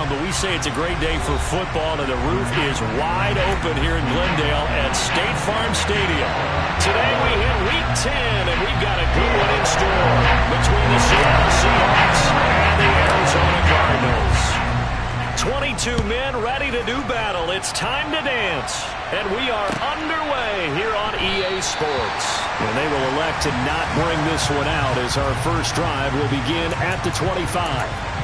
but we say it's a great day for football, and the roof is wide open here in Glendale at State Farm Stadium. Today we hit Week 10, and we've got a good one in store between the Seattle Seahawks and the Arizona Cardinals. 22 men ready to do battle. It's time to dance. And we are underway here on EA Sports. And they will elect to not bring this one out as our first drive will begin at the 25.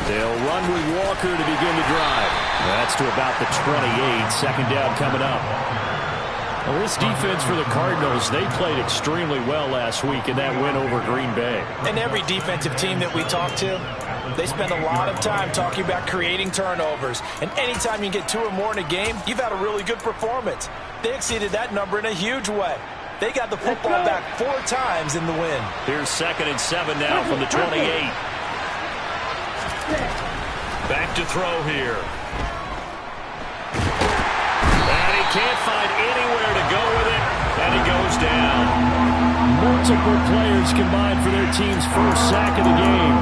They'll run with Walker to begin the drive. That's to about the 28. Second down coming up. Well, this defense for the Cardinals, they played extremely well last week in that win over Green Bay. And every defensive team that we talk to, they spend a lot of time talking about creating turnovers. And anytime you get 2 or more in a game, you've had a really good performance. They exceeded that number in a huge way. They got the football back 4 times in the win. Here's 2nd and 7 now from the 28. Back to throw here. And he can't find anywhere to go with it. And he goes down. Multiple players combined for their team's first sack of the game.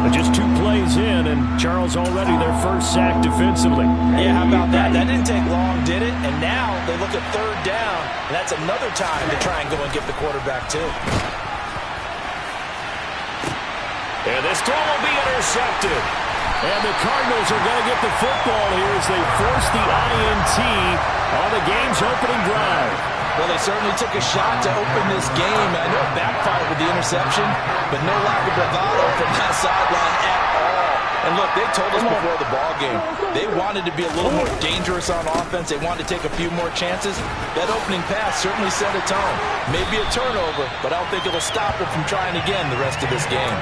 But just 2 plays in, and Charles already their first sack defensively. Yeah, how about that? That didn't take long, did it? And now they look at 3rd down, and that's another time to try and go and get the quarterback too. And this throw will be intercepted. And the Cardinals are going to get the football here as they force the INT on the game's opening drive. Well, they certainly took a shot to open this game. I know it backfired with the interception, but no lack of bravado from that sideline at all. And look, they told us before the ball game, they wanted to be a little more dangerous on offense. They wanted to take a few more chances. That opening pass certainly set a tone. Maybe a turnover, but I don't think it'll stop it from trying again the rest of this game.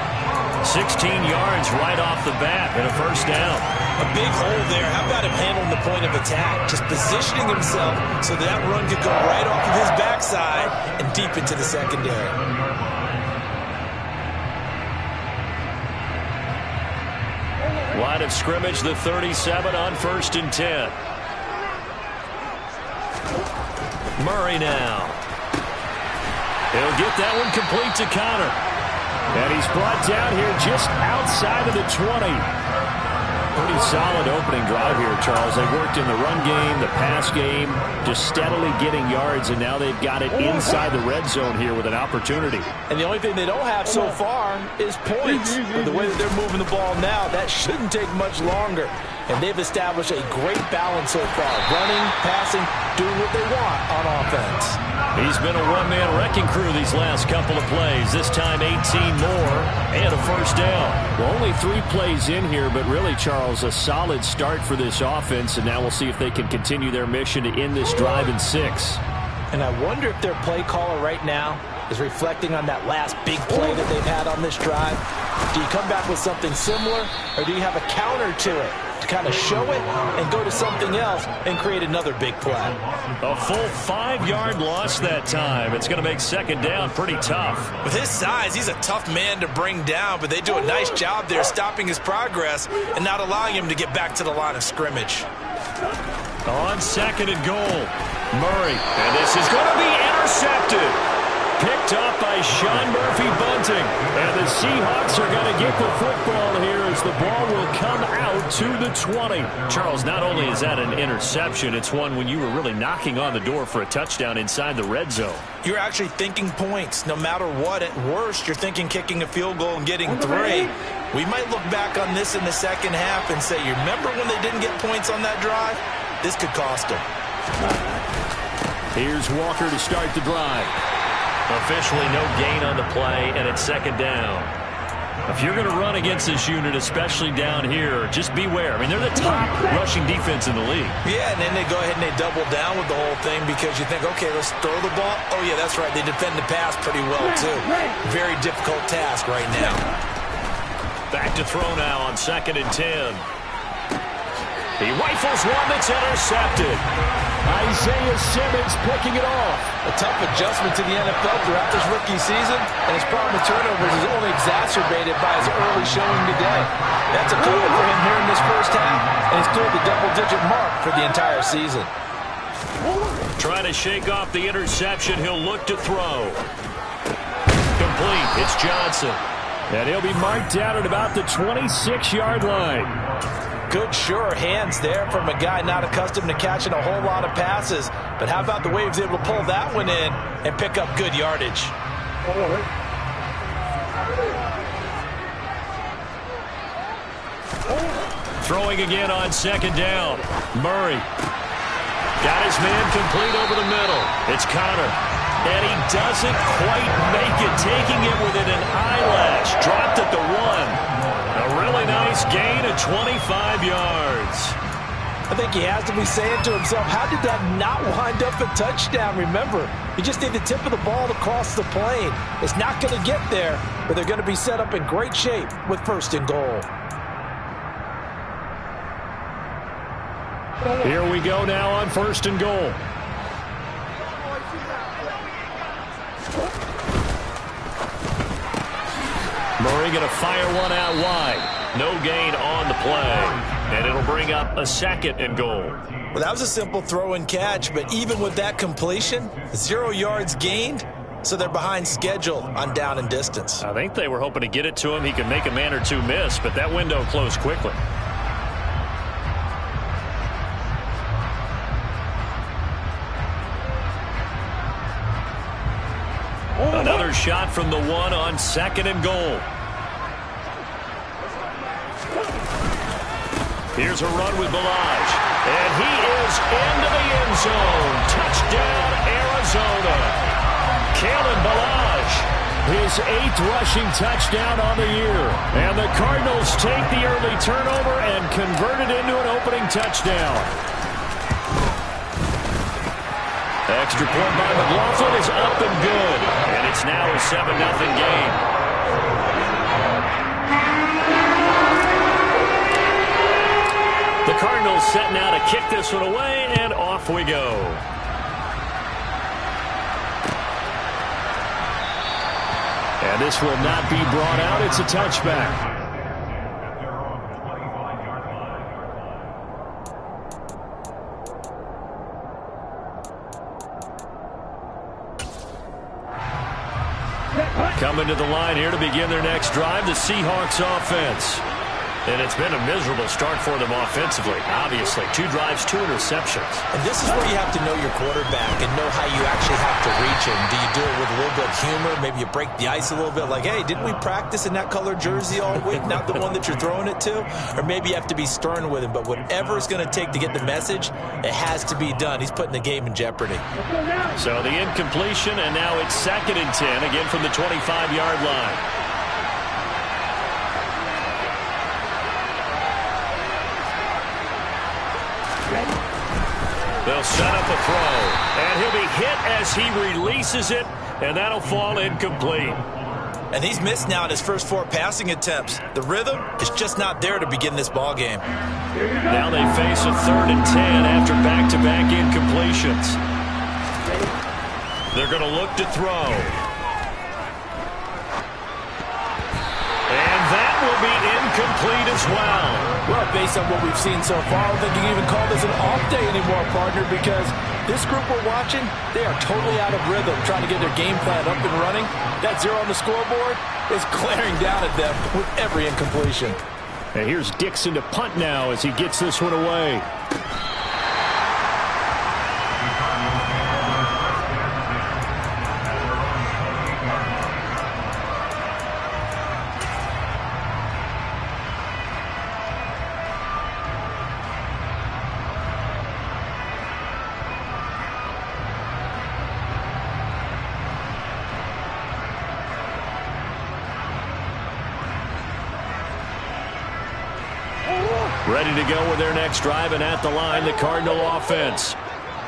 16 yards right off the bat and a first down. A big hole there. How about him handling the point of attack? Just positioning himself so that run could go right off of his backside and deep into the secondary. Line of scrimmage, the 37 on 1st and 10. Murray now. He'll get that one complete to Connor. And he's brought down here just outside of the 20. Pretty solid opening drive here, Charles. They worked in the run game, the pass game, just steadily getting yards, and now they've got it inside the red zone here with an opportunity. And the only thing they don't have so far is points. But the way that they're moving the ball now, that shouldn't take much longer. And they've established a great balance so far. Running, passing, doing what they want on offense. He's been a one-man wrecking crew these last couple of plays. This time 18 more and a first down. Well, only 3 plays in here, but really, Charles, a solid start for this offense. And now we'll see if they can continue their mission to end this drive in 6. And I wonder if their play caller right now is reflecting on that last big play that they've had on this drive. Do you come back with something similar, or do you have a counter to it to kind of show it and go to something else and create another big play? A full 5-yard loss that time. It's going to make 2nd down pretty tough. With his size, he's a tough man to bring down, but they do a nice job there stopping his progress and not allowing him to get back to the line of scrimmage. On 2nd and goal, Murray. And this is going to be intercepted. Picked up by Sean Murphy-Bunting. And the Seahawks are going to get the football here as the ball will come out to the 20. Charles, not only is that an interception, it's one when you were really knocking on the door for a touchdown inside the red zone. You're actually thinking points. No matter what, at worst, you're thinking kicking a field goal and getting 3. We might look back on this in the second half and say, you remember when they didn't get points on that drive? This could cost them. Here's Walker to start the drive. Officially no gain on the play, and it's 2nd down. If you're going to run against this unit, especially down here, just beware. I mean, they're the top rushing defense in the league. Yeah, and then they go ahead and they double down with the whole thing because you think, okay, let's throw the ball. Oh, yeah, that's right. They defend the pass pretty well, too. Very difficult task right now. Back to throw now on 2nd and 10. He rifles one that's intercepted. Isaiah Simmons picking it off. A tough adjustment to the NFL throughout this rookie season, and his problem with turnovers is only exacerbated by his early showing today. That's a good for him here in this first half, and he's cleared the double-digit mark for the entire season. Trying to shake off the interception. He'll look to throw. Complete. It's Johnson. And he'll be marked down at about the 26-yard line. Good, sure hands there from a guy not accustomed to catching a whole lot of passes. But how about the way he was able to pull that one in and pick up good yardage? Throwing again on second down. Murray got his man complete over the middle. It's Conner. And he doesn't quite make it, taking it within an eyelash. Dropped at the 1. A really nice gain of 25 yards. I think he has to be saying to himself, how did that not wind up a touchdown? Remember, you just need the tip of the ball across the plane. It's not going to get there, but they're going to be set up in great shape with first and goal. Here we go now on first and goal. Murray going to fire one out wide. No gain on the play. And it'll bring up a second and goal. Well, that was a simple throw and catch, but even with that completion, 0 yards gained, so they're behind schedule on down and distance. I think they were hoping to get it to him. He could make a man or two miss, but that window closed quickly. Another shot from the 1 on second and goal. Here's a run with Ballage. And he is into the end zone. Touchdown, Arizona. Kalen Ballage. His 8th rushing touchdown on the year. And the Cardinals take the early turnover and convert it into an opening touchdown. Extra point by McLaughlin is up and good. And it's now a 7-0 game. The Cardinals set now to kick this one away, and off we go. And this will not be brought out. It's a touchback. Coming to the line here to begin their next drive, the Seahawks offense. And it's been a miserable start for them offensively. Obviously, 2 drives, 2 interceptions. And this is where you have to know your quarterback and know how you actually have to reach him. Do you do it with a little bit of humor? Maybe you break the ice a little bit like, hey, didn't we practice in that color jersey all week? Not the one that you're throwing it to? Or maybe you have to be stern with him. But whatever it's going to take to get the message, it has to be done. He's putting the game in jeopardy. So the incompletion, and now it's 2nd and 10, again from the 25-yard line. They'll set up a throw, and he'll be hit as he releases it, and that'll fall incomplete. And he's missed now in his first 4 passing attempts. The rhythm is just not there to begin this ball game. Now they face a 3rd and 10 after back-to-back incompletions. They're going to look to throw. And that will be incomplete as well. Well, based on what we've seen so far, I don't think you can even call this an off day anymore, partner, because this group we're watching, they are totally out of rhythm, trying to get their game plan up and running. That 0 on the scoreboard is glaring down at them with every incompletion. And here's Dixon to punt now as he gets this one away. Ready to go with their next drive, and at the line, the Cardinal offense.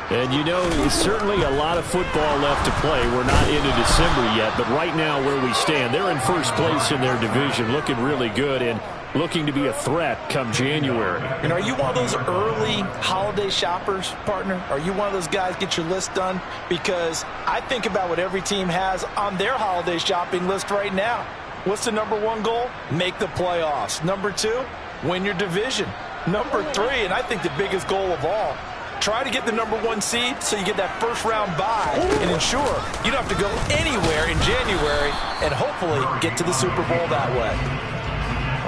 And you know, there's certainly a lot of football left to play. We're not into December yet, but right now where we stand, they're in first place in their division, looking really good. And looking to be a threat come January. And are you one of those early holiday shoppers, partner? Are you one of those guys get your list done? Because I think about what every team has on their holiday shopping list right now. What's the number one goal? Make the playoffs. Number 2, win your division. Number 3, and I think the biggest goal of all, try to get the number 1 seed so you get that first round bye and ensure you don't have to go anywhere in January and hopefully get to the Super Bowl that way.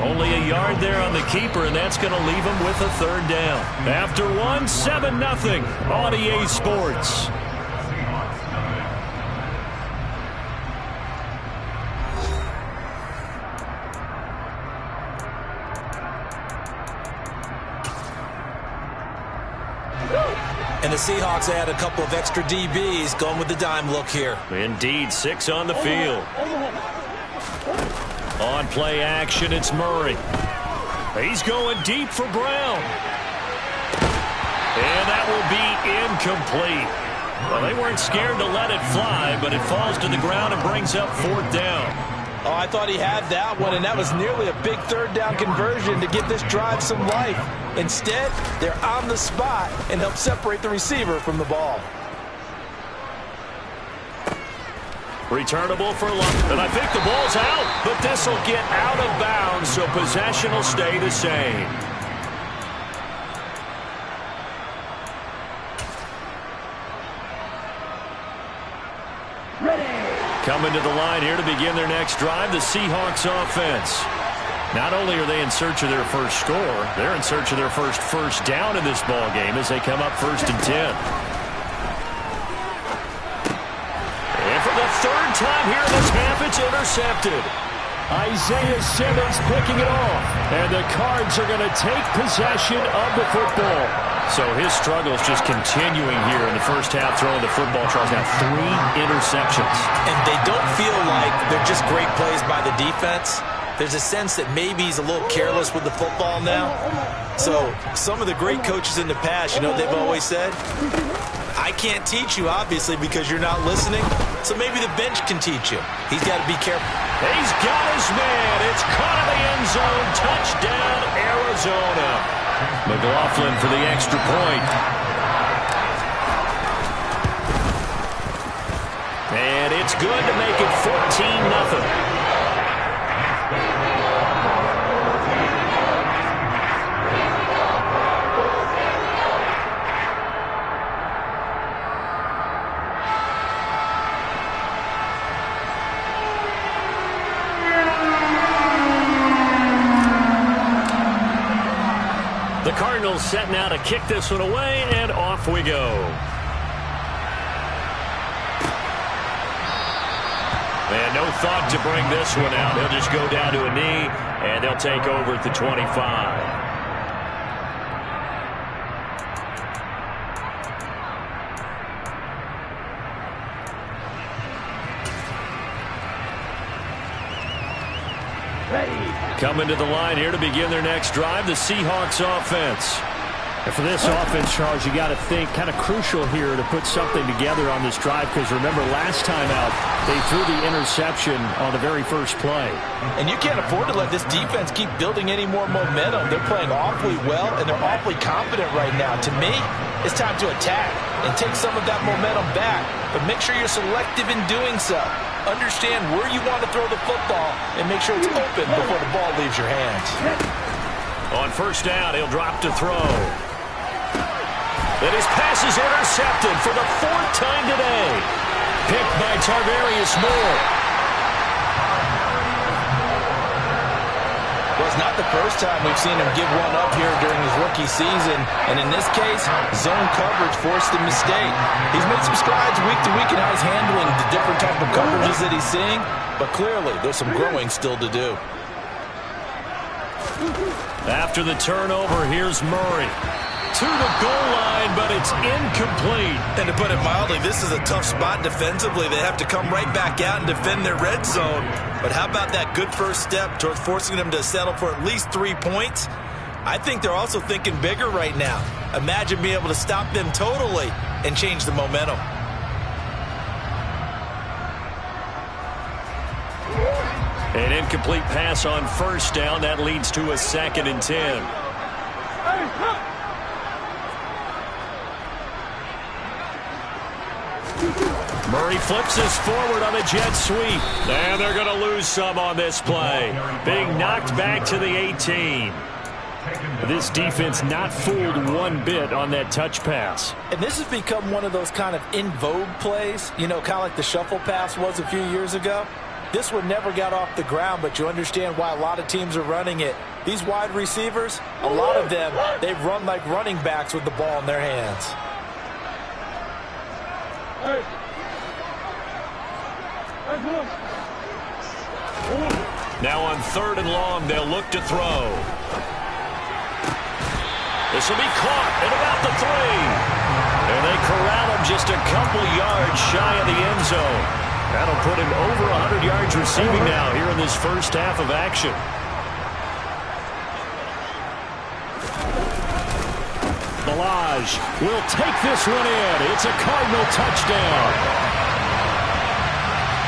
Only a yard there on the keeper, and that's going to leave him with a 3rd down. After 1, 7-0 on EA Sports. And the Seahawks add a couple of extra DBs going with the dime look here. Indeed, 6 on the field. On play action, it's Murray. He's going deep for Brown. And that will be incomplete. Well, they weren't scared to let it fly, but it falls to the ground and brings up 4th down. Oh, I thought he had that one, and that was nearly a big 3rd down conversion to give this drive some life. Instead, they're on the spot and help separate the receiver from the ball. Returnable for Lund. And I think the ball's out, but this will get out of bounds, so possession will stay the same. Coming to the line here to begin their next drive, the Seahawks offense. Not only are they in search of their first score, they're in search of their first down in this ball game as they come up 1st and 10. And for the 3rd time here in this half, it's intercepted. Isaiah Simmons picking it off. And the Cards are going to take possession of the football. So his struggle is just continuing here in the first half, throwing the football. Charles got 3 interceptions. And they don't feel like they're just great plays by the defense. There's a sense that maybe he's a little careless with the football now. So some of the great coaches in the past, you know what they've always said? I can't teach you, obviously, because you're not listening. So maybe the bench can teach you. He's got to be careful. He's got his man. It's caught in the end zone. Touchdown, Arizona. McLaughlin for the extra point. And it's good to make it 14-0. The Cardinals set now to kick this one away, and off we go. And no thought to bring this one out. He'll just go down to a knee, and they'll take over at the 25. Coming to the line here to begin their next drive, the Seahawks offense. And for this offense, Charles, you got to think kind of crucial here to put something together on this drive, because remember last time out, they threw the interception on the very first play. And you can't afford to let this defense keep building any more momentum. They're playing awfully well, and they're awfully confident right now. To me, it's time to attack and take some of that momentum back, but make sure you're selective in doing so. Understand where you want to throw the football and make sure it's open before the ball leaves your hands. On first down, he'll drop to throw. And his pass is intercepted for the 4th time today. Picked by Tarvarius Moore. Well, it's not the first time we've seen him give one up here during his rookie season. And in this case, zone coverage forced the mistake. He's made some strides week to week in how he's handling the different type of coverages that he's seeing. But clearly, there's some growing still to do. After the turnover, here's Murray. To the goal line, but it's incomplete. And to put it mildly, this is a tough spot defensively. They have to come right back out and defend their red zone. But how about that good first step towards forcing them to settle for at least 3 points? I think they're also thinking bigger right now. Imagine being able to stop them totally and change the momentum. An incomplete pass on first down. That leads to a 2nd and 10. Murray flips this forward on a jet sweep. And they're going to lose some on this play. Being knocked back to the 18. This defense not fooled one bit on that touch pass. And this has become one of those kind of in vogue plays, you know, kind of like the shuffle pass was a few years ago. This one never got off the ground, but you understand why a lot of teams are running it. These wide receivers, a lot of them, they've run like running backs with the ball in their hands. Now on 3rd and long, they'll look to throw. This will be caught at about the 3. And they corral him just a couple yards shy of the end zone. That'll put him over 100 yards receiving now here in this first half of action. Ballage will take this one in. It's a Cardinal touchdown.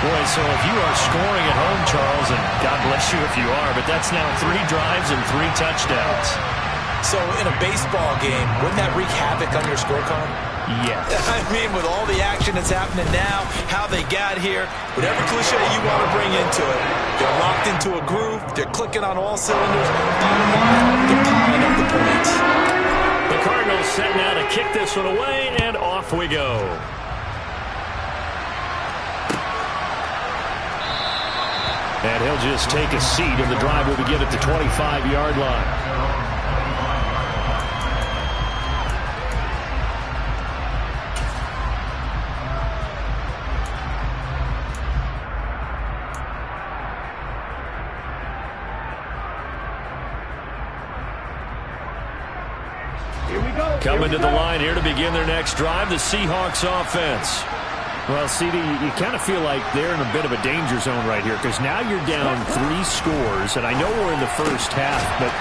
Boy, so if you are scoring at home, Charles, and God bless you if you are, but that's now 3 drives and 3 touchdowns. So in a baseball game, wouldn't that wreak havoc on your scorecard? Yes. I mean, with all the action that's happening now, how they got here, whatever cliche you want to bring into it, they're locked into a groove, they're clicking on all cylinders, bottom line, they're piling up the points. The Cardinals set now to kick this one away, and off we go. And he'll just take a seat, and the drive will begin at the 25-yard line. Coming to the line here to begin their next drive, the Seahawks offense. Well, CD, you kind of feel like they're in a bit of a danger zone right here because now you're down 3 scores, and I know we're in the first half, but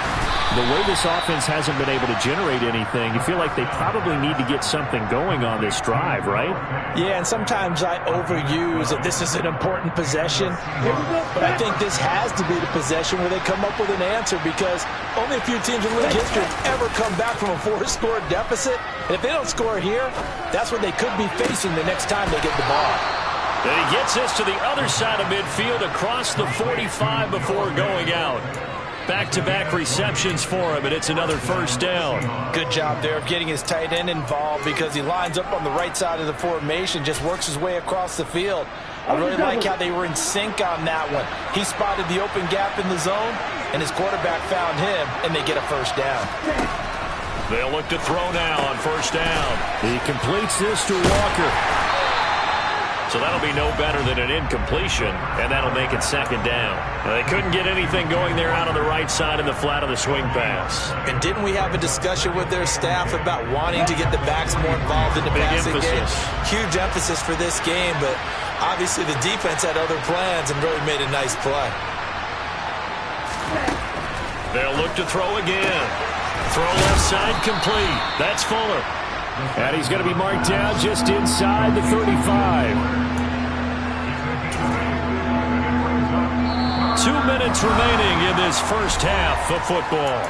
the way this offense hasn't been able to generate anything, you feel like they probably need to get something going on this drive, right? Yeah, and sometimes I overuse that this is an important possession, but I think this has to be the possession where they come up with an answer because only a few teams in league history have ever come back from a 4-score deficit, and if they don't score here, that's what they could be facing the next time they get the ball. And he gets this to the other side of midfield across the 45 before going out. Back-to-back receptions for him, and it's another first down. Good job there of getting his tight end involved because he lines up on the right side of the formation, just works his way across the field. I really like how they were in sync on that one. He spotted the open gap in the zone, and his quarterback found him, and they get a first down. They'll look to throw now on first down. He completes this to Walker. So that'll be no better than an incompletion, and that'll make it second down. Now, they couldn't get anything going there out on the right side in the flat of the swing pass. And didn't we have a discussion with their staff about wanting to get the backs more involved in the passing game? Huge emphasis for this game, but obviously the defense had other plans and really made a nice play. They'll look to throw again. Throw left side complete. That's Fuller. And he's going to be marked down just inside the 35. 2 minutes remaining in this first half of football.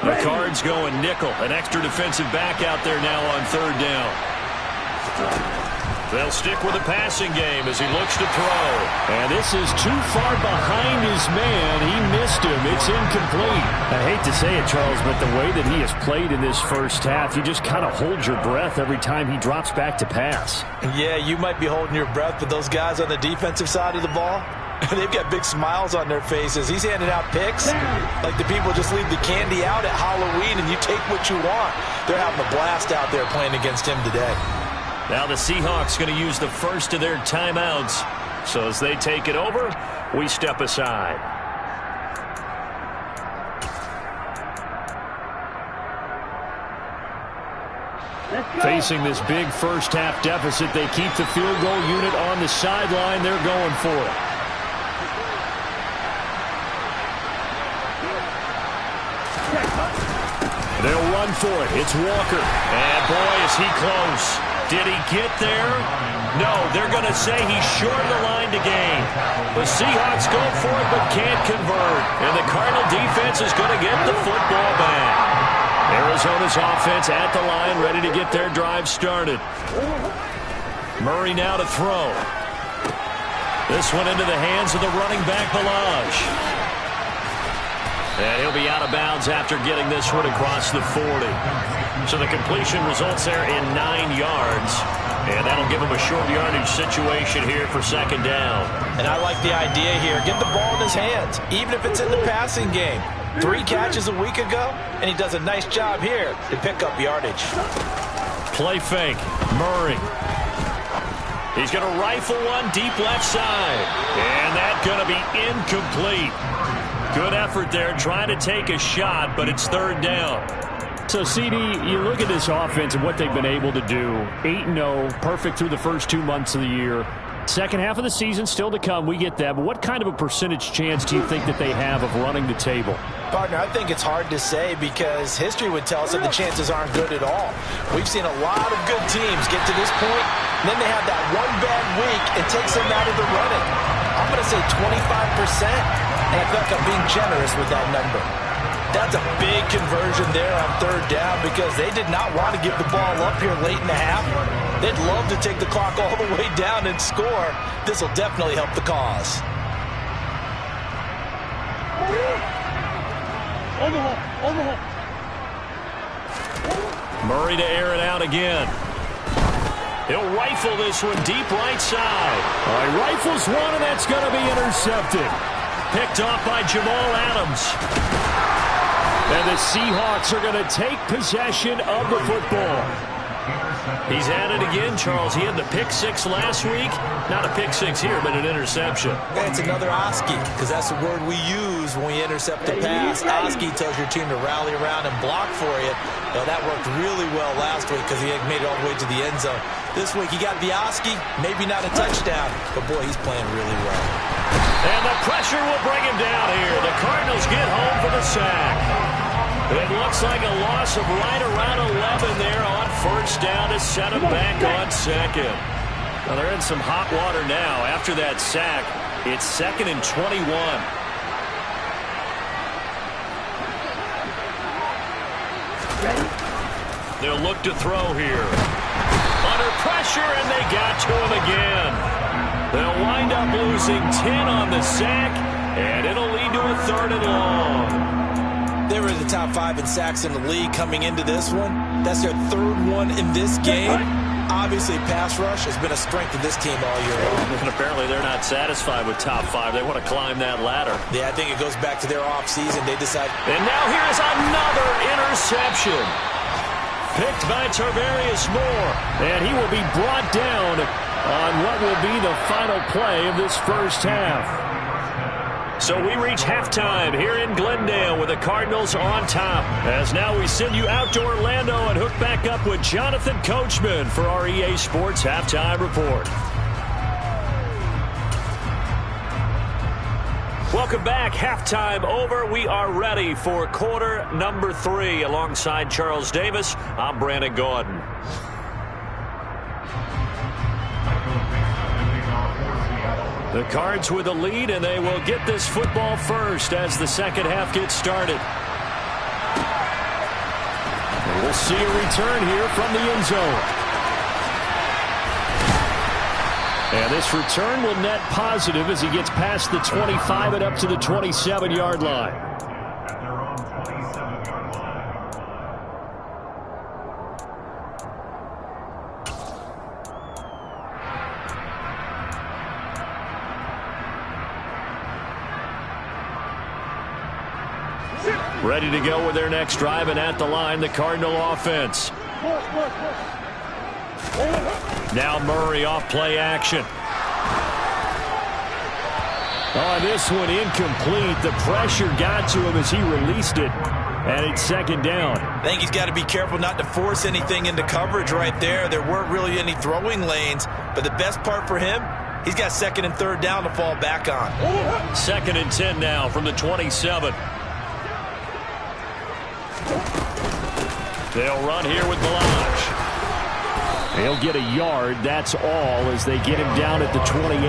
The Cards going nickel. An extra defensive back out there now on third down. They'll stick with the passing game as he looks to throw. And this is too far behind his man. He missed him. It's incomplete. I hate to say it, Charles, but the way that he has played in this first half, you just kind of hold your breath every time he drops back to pass. Yeah, you might be holding your breath, but those guys on the defensive side of the ball, they've got big smiles on their faces. He's handing out picks like the people just leave the candy out at Halloween and you take what you want. They're having a blast out there playing against him today. Now the Seahawks going to use the first of their timeouts. So as they take it over, we step aside. Facing this big first half deficit, they keep the field goal unit on the sideline. They're going for it. They'll run for it. It's Walker. And boy, is he close. Did he get there? No, they're going to say he's short of the line to gain. The Seahawks go for it but can't convert. And the Cardinal defense is going to get the football back. Arizona's offense at the line, ready to get their drive started. Murray now to throw. This one into the hands of the running back, Ballage. And he'll be out of bounds after getting this one across the 40. So the completion results there in 9 yards. And that'll give him a short yardage situation here for second down. And I like the idea here. Get the ball in his hands, even if it's in the passing game. 3 catches a week ago, and he does a nice job here to pick up yardage. Play fake. Murray. He's going to rifle one deep left side. And that's going to be incomplete. Good effort there, trying to take a shot, but it's third down. So, CD, you look at this offense and what they've been able to do. 8-0, perfect through the first 2 months of the year. Second half of the season still to come, we get that. But what kind of a percentage chance do you think that they have of running the table? Partner, I think it's hard to say because history would tell us that the chances aren't good at all. We've seen a lot of good teams get to this point, and then they have that one bad week and takes them out of the running. I'm going to say 25%, and I feel like I'm being generous with that number. That's a big conversion there on third down because they did not want to give the ball up here late in the half. They'd love to take the clock all the way down and score. This will definitely help the cause. Murray to air it out again. He'll rifle this one deep right side. He rifles one, and that's going to be intercepted. Picked off by Jamal Adams. And the Seahawks are going to take possession of the football. He's at it again, Charles. He had the pick 6 last week. Not a pick 6 here, but an interception. It's another Oski, because that's the word we use when we intercept a pass. Oski tells your team to rally around and block for you. Now, that worked really well last week because he had made it all the way to the end zone. This week he got the Oski, maybe not a touchdown, but boy, he's playing really well. And the pressure will bring him down here. The Cardinals get home for the sack. It looks like a loss of right around 11 there on first down to set him back on second. Well, they're in some hot water now. After that sack, it's 2nd and 21. They'll look to throw here. Under pressure, and they got to him again. They'll wind up losing 10 on the sack, and it'll lead to a 3rd and long. They were in the top 5 in sacks in the league coming into this one. That's their 3rd one in this game. Obviously, pass rush has been a strength of this team all year long. And apparently they're not satisfied with top 5. They want to climb that ladder. Yeah, I think it goes back to their offseason. They decide. And now here's another interception. Picked by Tarvarius Moore. And he will be brought down on what will be the final play of this first half. So we reach halftime here in Glendale with the Cardinals on top. As now we send you out to Orlando and hook back up with Jonathan Coachman for our EA Sports Halftime Report. Welcome back. Halftime over. We are ready for quarter number 3. Alongside Charles Davis, I'm Brandon Gaudin. The Cards with a lead, and they will get this football first as the second half gets started. And we'll see a return here from the end zone. And this return will net positive as he gets past the 25 and up to the 27-yard line. Ready to go with their next drive, and at the line, the Cardinal offense. Now Murray off play action. Oh, this one incomplete. The pressure got to him as he released it, and it's second down. I think he's got to be careful not to force anything into coverage right there. There weren't really any throwing lanes, but the best part for him, he's got 2nd and 3rd down to fall back on. 2nd and 10 now from the 27. They'll run here with Melange. They'll get a yard, that's all, as they get him down at the 28.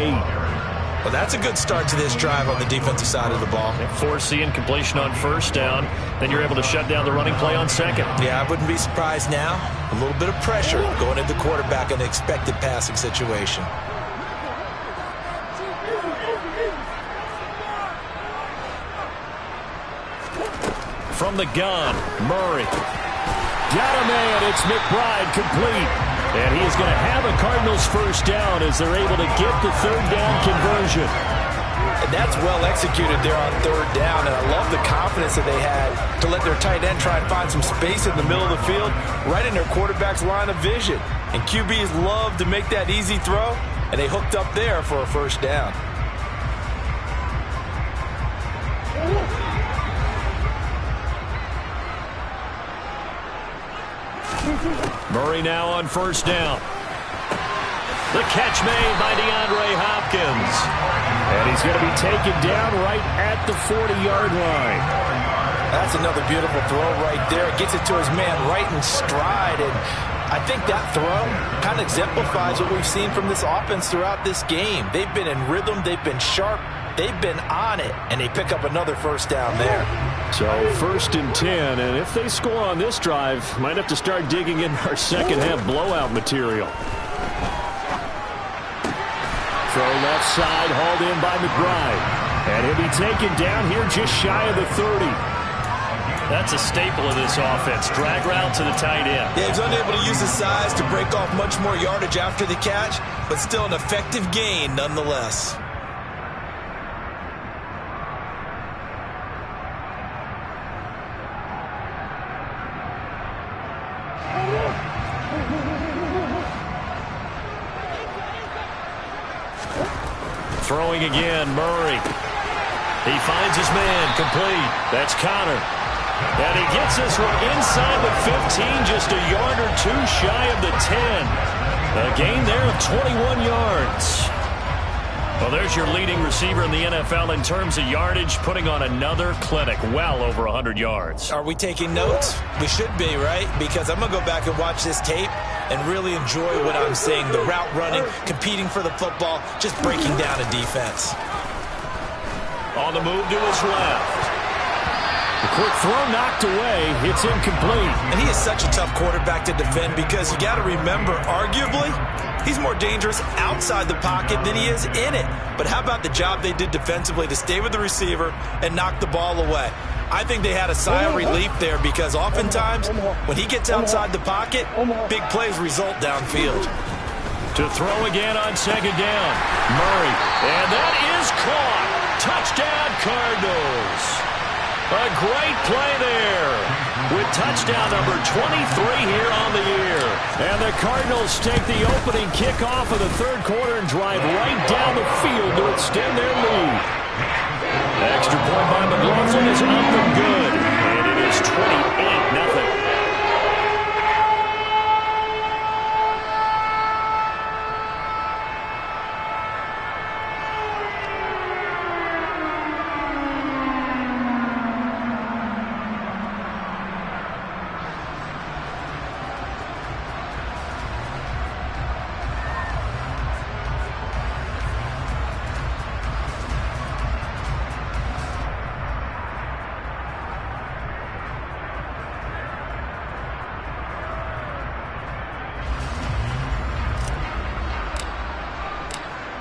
Well, that's a good start to this drive on the defensive side of the ball. Force the incompletion on first down. Then you're able to shut down the running play on second. Yeah, I wouldn't be surprised now. A little bit of pressure going at the quarterback in the expected passing situation. From the gun, Murray. Got him in. It's McBride complete. And he is going to have a Cardinals first down as they're able to get the third down conversion. And that's well executed there on third down. And I love the confidence that they had to let their tight end try and find some space in the middle of the field, right in their quarterback's line of vision. And QBs love to make that easy throw, and they hooked up there for a first down. Murray now on first down. The catch made by DeAndre Hopkins. And he's going to be taken down right at the 40-yard line. That's another beautiful throw right there. Gets it to his man right in stride. And I think that throw kind of exemplifies what we've seen from this offense throughout this game. They've been in rhythm. They've been sharp. They've been on it. And they pick up another first down there. So 1st and 10, and if they score on this drive, might have to start digging in our second half blowout material. Throw left side, hauled in by McBride. And he'll be taken down here just shy of the 30. That's a staple of this offense. Drag route to the tight end. Yeah, he's unable to use his size to break off much more yardage after the catch, but still an effective gain nonetheless. Throwing again, Murray. He finds his man, complete. That's Connor. And he gets this one inside the 15, just a yard or two shy of the 10. A gain there of 21 yards. Well, there's your leading receiver in the NFL in terms of yardage, putting on another clinic, well over 100 yards. Are we taking notes? We should be, right? Because I'm going to go back and watch this tape and really enjoy what I'm seeing. The route running, competing for the football, just breaking down a defense. On the move to his left. The quick throw knocked away. It's incomplete. And he is such a tough quarterback to defend because you got to remember, arguably, he's more dangerous outside the pocket than he is in it. But how about the job they did defensively to stay with the receiver and knock the ball away? I think they had a sigh of relief there because oftentimes when he gets outside the pocket, big plays result downfield. To throw again on second down. Murray. And that is caught. Touchdown, Cardinals. A great play there with touchdown number 23 here on the year. And the Cardinals take the opening kickoff of the third quarter and drive right down the field to extend their lead. Extra point by McLaughlin is up and good. And it is 28-0.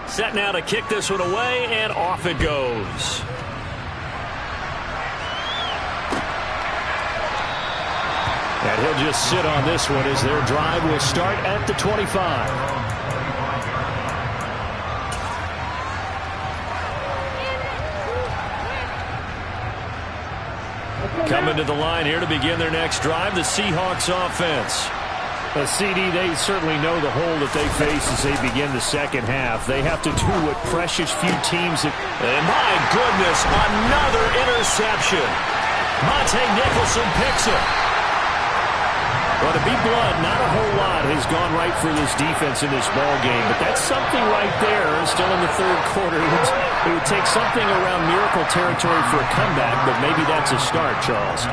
Set now to kick this one away, and off it goes. And he'll just sit on this one as their drive will start at the 25. Coming to the line here to begin their next drive, the Seahawks offense. CD, they certainly know the hole that they face as they begin the second half. They have to do what precious few teams... And my goodness, another interception. Monte Nicholson picks it. Well, to be blunt, not a whole lot has gone right for this defense in this ball game, but that's something right there. still in the third quarter. It would take something around miracle territory for a comeback, but maybe that's a start, Charles.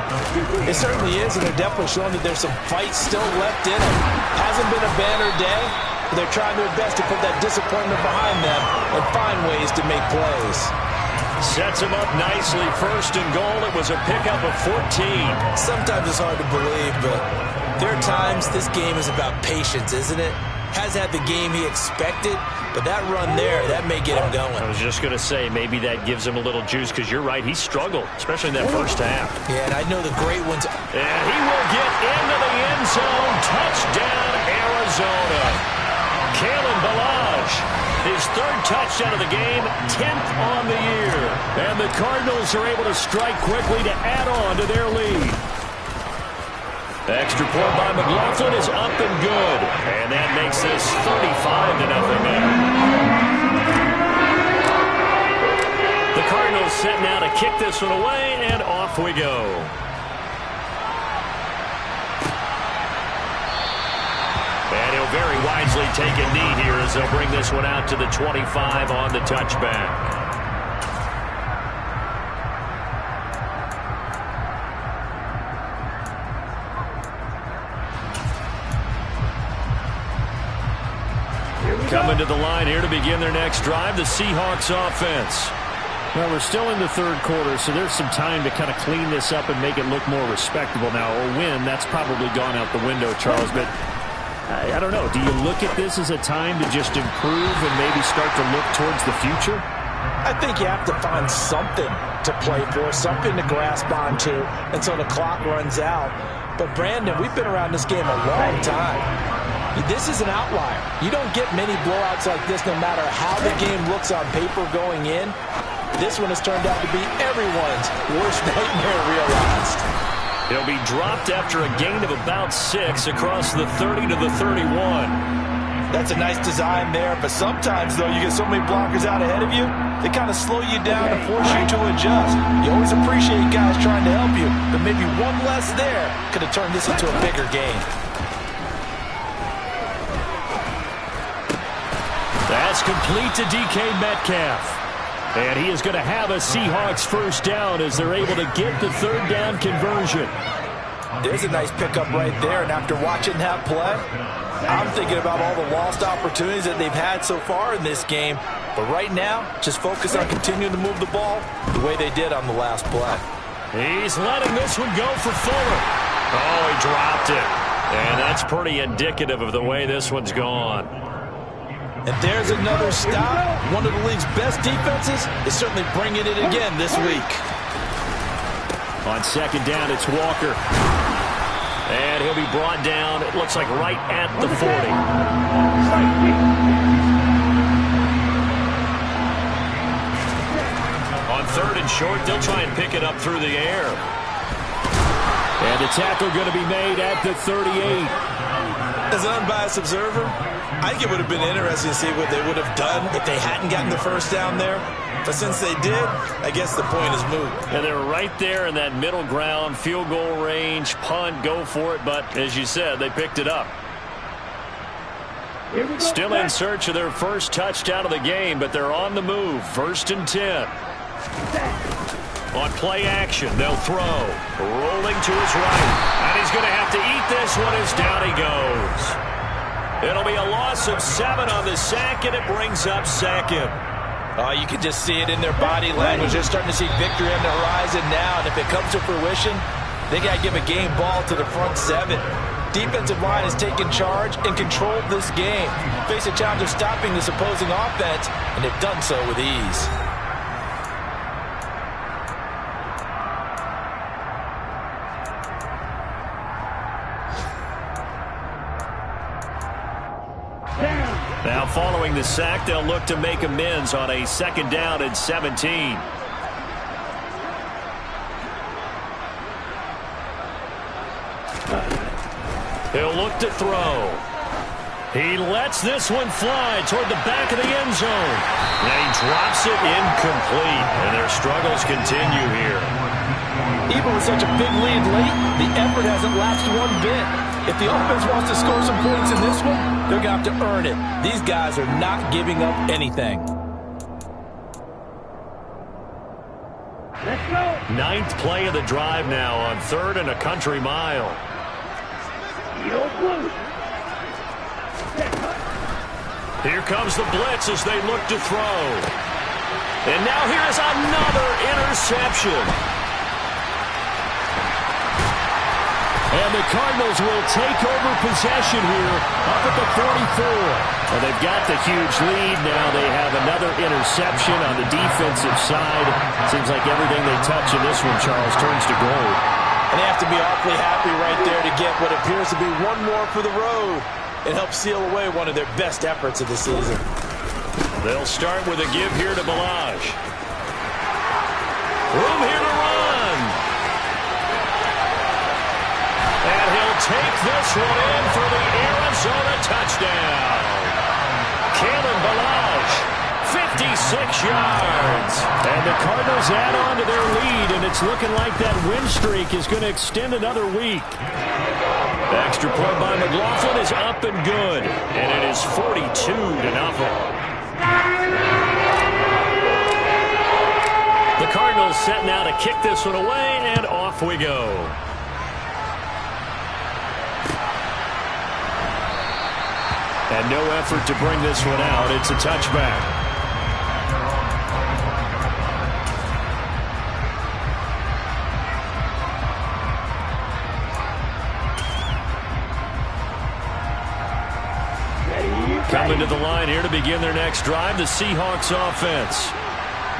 It certainly is, and they're definitely showing that there's some fight still left in them. Hasn't been a banner day, but they're trying their best to put that disappointment behind them and find ways to make plays. Sets him up nicely. First and goal. It was a pickup of 14. Sometimes it's hard to believe, but there are times this game is about patience, isn't it? Has had the game he expected, but that run there, that may get him going. I was just going to say, maybe that gives him a little juice, because you're right, he struggled, especially in that first half. Yeah, and I know the great ones. And he will get into the end zone. Touchdown, Arizona. Kalen Ballage, his third touchdown of the game, 10th on the year. And the Cardinals are able to strike quickly to add on to their lead. Extra point by McLaughlin is up and good. And that makes this 35-0 now. The Cardinals set now to kick this one away, and off we go. And he'll very wisely take a knee here as they'll bring this one out to the 25 on the touchback. Coming to the line here to begin their next drive, the Seahawks offense. Well, we're still in the third quarter, so there's some time to kind of clean this up and make it look more respectable now. A win, that's probably gone out the window, Charles, but I don't know. Do you look at this as a time to just improve and maybe start to look towards the future? I think you have to find something to play for, something to grasp onto until the clock runs out. But, Brandon, we've been around this game a long time. This is an outlier. You don't get many blowouts like this no matter how the game looks on paper going in. This one has turned out to be everyone's worst nightmare realized. He'll be dropped after a gain of about 6 across the 30 to the 31. That's a nice design there, but sometimes, though, you get so many blockers out ahead of you, they kind of slow you down and force you to adjust. You always appreciate guys trying to help you, but maybe one less there could have turned this into a bigger game. That's complete to DK Metcalf. And he is going to have a Seahawks first down as they're able to get the third down conversion. There's a nice pickup right there, and after watching that play, I'm thinking about all the lost opportunities that they've had so far in this game. But right now, just focus on continuing to move the ball the way they did on the last play. He's letting this one go for Fuller. Oh, he dropped it. And that's pretty indicative of the way this one's gone. And there's another stop. One of the league's best defenses is certainly bringing it again this week. On second down, it's Walker. And he'll be brought down, it looks like right at the 40. On third and short, they'll try and pick it up through the air. And the tackle going to be made at the 38. As an unbiased observer, I think it would have been interesting to see what they would have done if they hadn't gotten the first down there. But since they did, I guess the point is moot. And they're right there in that middle ground, field goal range, punt, go for it. But as you said, they picked it up. Still in search of their first touchdown of the game, but they're on the move. 1st and 10. On play action, they'll throw. Rolling to his right. And he's going to have to eat this one as down he goes. It'll be a loss of 7 on the sack, and it brings up second. You can just see it in their body language. They're starting to see victory on the horizon now, and if it comes to fruition, they got to give a game ball to the front 7. Defensive line has taken charge and controlled this game. Face a challenge of stopping this opposing offense, and they've done so with ease. Now following the sack, they'll look to make amends on a 2nd down and 17. He'll look to throw. He lets this one fly toward the back of the end zone. And he drops it incomplete. And their struggles continue here. Even with such a big lead late, the effort hasn't lapsed one bit. If the offense wants to score some points in this one, they're going to have to earn it. These guys are not giving up anything. Let's go. Ninth play of the drive now on 3rd and a country mile. Here comes the blitz as they look to throw. And now here is another interception. And the Cardinals will take over possession here up at the 44. Well, they've got the huge lead. Now they have another interception on the defensive side. Seems like everything they touch in this one, Charles, turns to gold. And they have to be awfully happy right there to get what appears to be one more for the road. It helps seal away one of their best efforts of the season. They'll start with a give here to Ballage. Room here to run. And he'll take this one in for the Arizona touchdown. Kalen Ballage, 56 yards. And the Cardinals add on to their lead, and it's looking like that win streak is going to extend another week. Extra point by McLaughlin is up and good, and it is 42-0. The Cardinals set now to kick this one away, and off we go. And no effort to bring this one out. It's a touchback. Coming to the line here to begin their next drive, the Seahawks offense.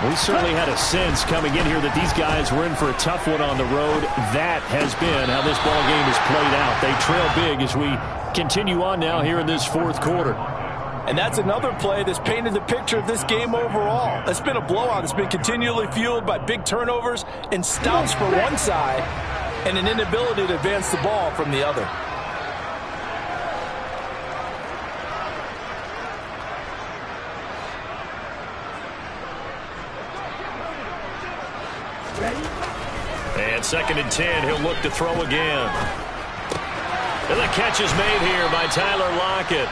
We certainly had a sense coming in here that these guys were in for a tough one on the road. That has been how this ball game has played out. They trail big as we continue on now here in this 4th quarter. And that's another play that's painted the picture of this game overall. It's been a blowout. It's been continually fueled by big turnovers and stops for one side and an inability to advance the ball from the other. And 2nd and 10, he'll look to throw again. And the catch is made here by Tyler Lockett.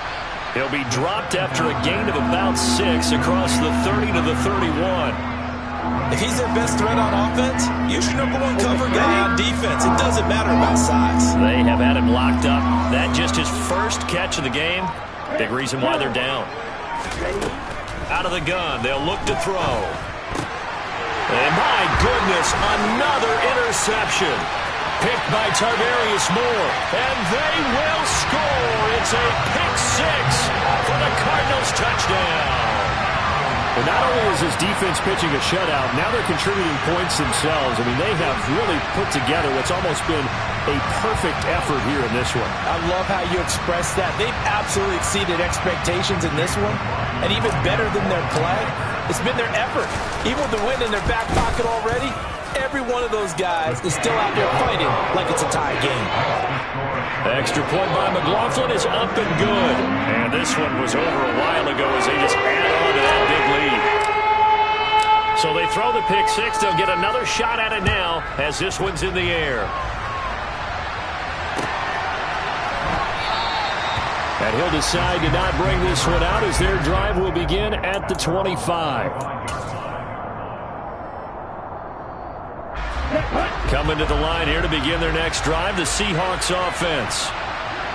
He'll be dropped after a gain of about 6 across the 30 to the 31. If he's their best threat on offense, use your #1 cover guy on defense. It doesn't matter about size. They have had him locked up. That just his first catch of the game. Big reason why they're down. Out of the gun, they'll look to throw. And my goodness, another interception. Picked by Tarvarius Moore. And they will score. It's a pick 6 for the Cardinals touchdown. Well, not only is his defense pitching a shutout, now they're contributing points themselves. I mean, they have really put together what's almost been a perfect effort here in this one. I love how you express that. They've absolutely exceeded expectations in this one. And even better than their play, it's been their effort. Even with the win in their back pocket already, every one of those guys is still out there fighting like it's a tie game. Extra point by McLaughlin is up and good. And this one was over a while ago as they just add on to that big lead. So they throw the pick 6. They'll get another shot at it now as this one's in the air. And he'll decide to not bring this one out as their drive will begin at the 25. Coming to the line here to begin their next drive, the Seahawks offense.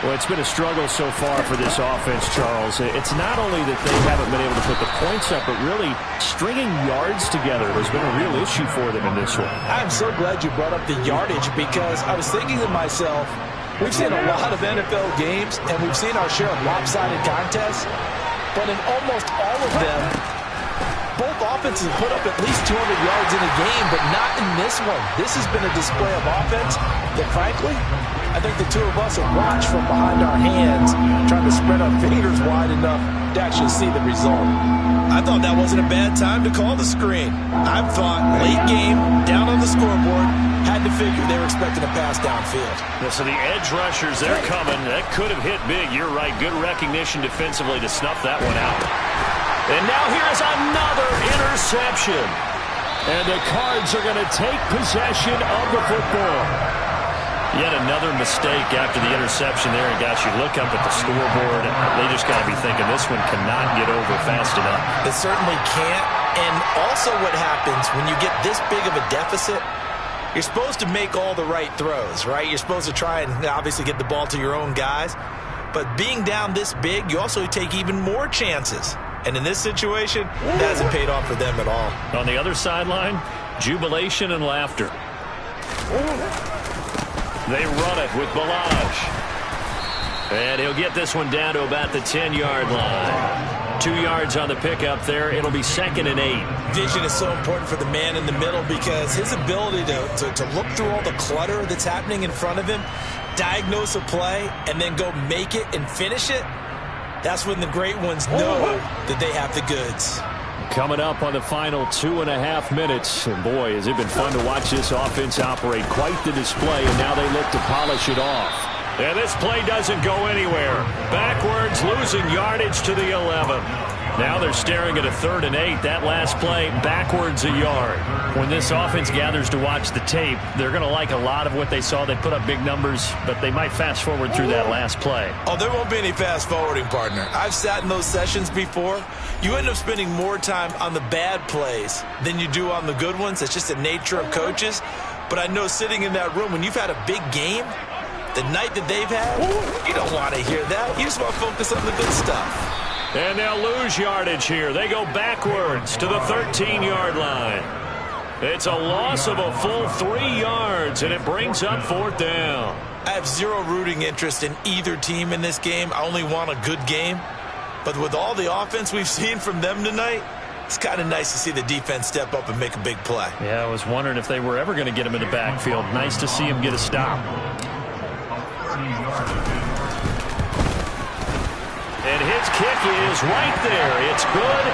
Well, it's been a struggle so far for this offense, Charles. It's not only that they haven't been able to put the points up, but really stringing yards together has been a real issue for them in this one. I'm so glad you brought up the yardage because I was thinking to myself, we've seen a lot of NFL games, and we've seen our share of lopsided contests, but in almost all of them, both offenses put up at least 200 yards in a game, but not in this one. This has been a display of offense that, frankly, I think the two of us have watched from behind our hands, trying to spread our fingers wide enough to actually see the result. I thought that wasn't a bad time to call the screen. I thought late game, down on the scoreboard, had to figure they were expecting a pass downfield. Yeah, so the edge rushers, they're coming. That could have hit big. You're right. Good recognition defensively to snuff that one out. And now here's another interception. And the Cards are going to take possession of the football. Yet another mistake after the interception there. And, gosh, you look up at the scoreboard, they just got to be thinking this one cannot get over fast enough. It certainly can't. And also what happens when you get this big of a deficit, you're supposed to make all the right throws, right? You're supposed to try and obviously get the ball to your own guys. But being down this big, you also take even more chances. And in this situation, that hasn't paid off for them at all. On the other sideline, jubilation and laughter. They run it with Ballage. And he'll get this one down to about the 10-yard line. 2 yards on the pickup there. It'll be 2nd and 8. Vision is so important for the man in the middle because his ability to look through all the clutter that's happening in front of him, diagnose a play, and then go make it and finish it, that's when the great ones know that they have the goods. Coming up on the final 2.5 minutes. And boy, has it been fun to watch this offense operate. Quite the display, and now they look to polish it off. And this play doesn't go anywhere. Backwards, losing yardage to the 11. Now they're staring at a 3rd and 8. That last play, backwards a yard. When this offense gathers to watch the tape, they're going to like a lot of what they saw. They put up big numbers, but they might fast forward through that last play. Oh, there won't be any fast forwarding, partner. I've sat in those sessions before. You end up spending more time on the bad plays than you do on the good ones. It's just the nature of coaches. But I know sitting in that room, when you've had a big game, the night that they've had, you don't want to hear that. You just want to focus on the good stuff. And they'll lose yardage here. They go backwards to the 13-yard line. It's a loss of a full 3 yards, and it brings up 4th down. I have zero rooting interest in either team in this game. I only want a good game. But with all the offense we've seen from them tonight, it's kind of nice to see the defense step up and make a big play. Yeah, I was wondering if they were ever going to get him in the backfield. Nice to see him get a stop. And his kick is right there. It's good.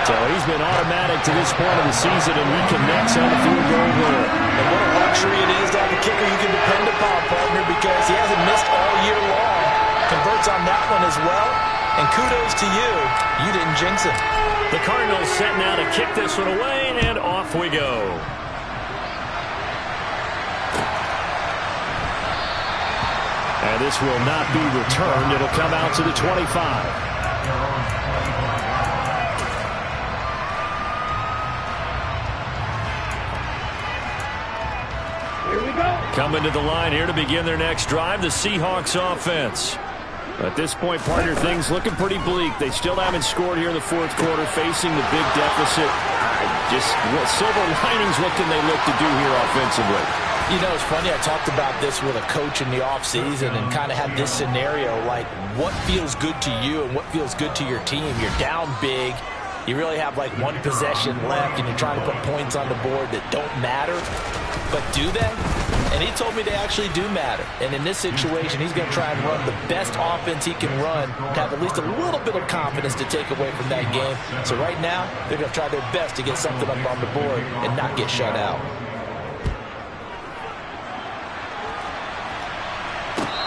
So he's been automatic to this point of the season, and he connects on the field goal there. And what a luxury it is to have a kicker you can depend upon, partner, because he hasn't missed all year long. Converts on that one as well. And kudos to you. You didn't jinx it. The Cardinals set now to kick this one away, and off we go. And this will not be returned. It'll come out to the 25. Here we go. Coming to the line here to begin their next drive, the Seahawks offense. At this point, partner, things looking pretty bleak. They still haven't scored here in the 4th quarter, facing the big deficit. Just silver linings, what can they look to do here offensively? You know, it's funny, I talked about this with a coach in the offseason and kind of had this scenario, like what feels good to you and what feels good to your team. You're down big. You really have like one possession left, and you're trying to put points on the board that don't matter. But do they? And he told me they actually do matter. And in this situation, he's going to try and run the best offense he can run to have at least a little bit of confidence to take away from that game. So right now, they're going to try their best to get something up on the board and not get shut out.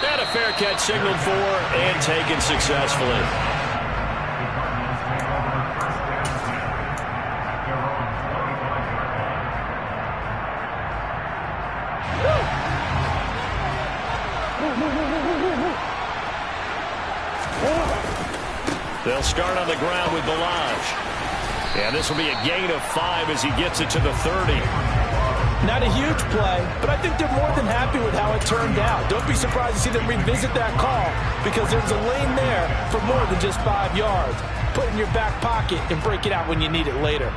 And a fair catch signaled for and taken successfully. They'll start on the ground with Ballage. And this will be a gain of 5 as he gets it to the 30. Not a huge play, but I think they're more than happy with how it turned out. Don't be surprised to see them revisit that call because there's a lane there for more than just 5 yards. Put it in your back pocket and break it out when you need it later.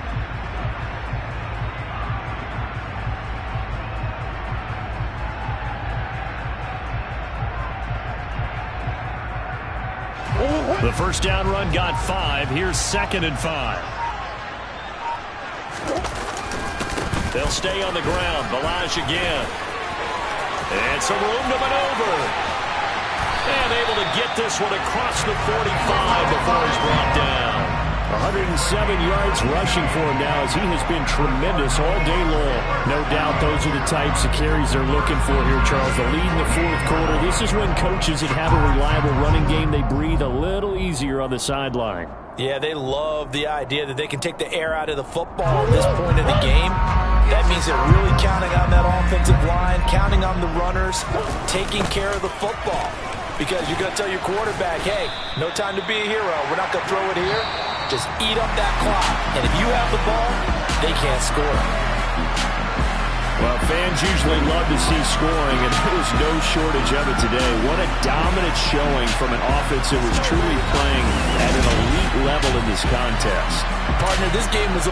The first down run got 5. Here's 2nd and 5. They'll stay on the ground. Ballage again. And some room to maneuver. And able to get this one across the 45 before he's brought down. 107 yards rushing for him now as he has been tremendous all day long. No doubt those are the types of carries they're looking for here, Charles. The lead in the fourth quarter. This is when coaches that have a reliable running game, they breathe a little easier on the sideline. Yeah, they love the idea that they can take the air out of the football at this point in the game. That means they're really counting on that offensive line, counting on the runners, taking care of the football. Because you're going to tell your quarterback, hey, no time to be a hero. We're not going to throw it here. Just eat up that clock. And if you have the ball, they can't score. Well, fans usually love to see scoring, and there was no shortage of it today. What a dominant showing from an offense that was truly playing at an elite level in this contest. Partner, this game was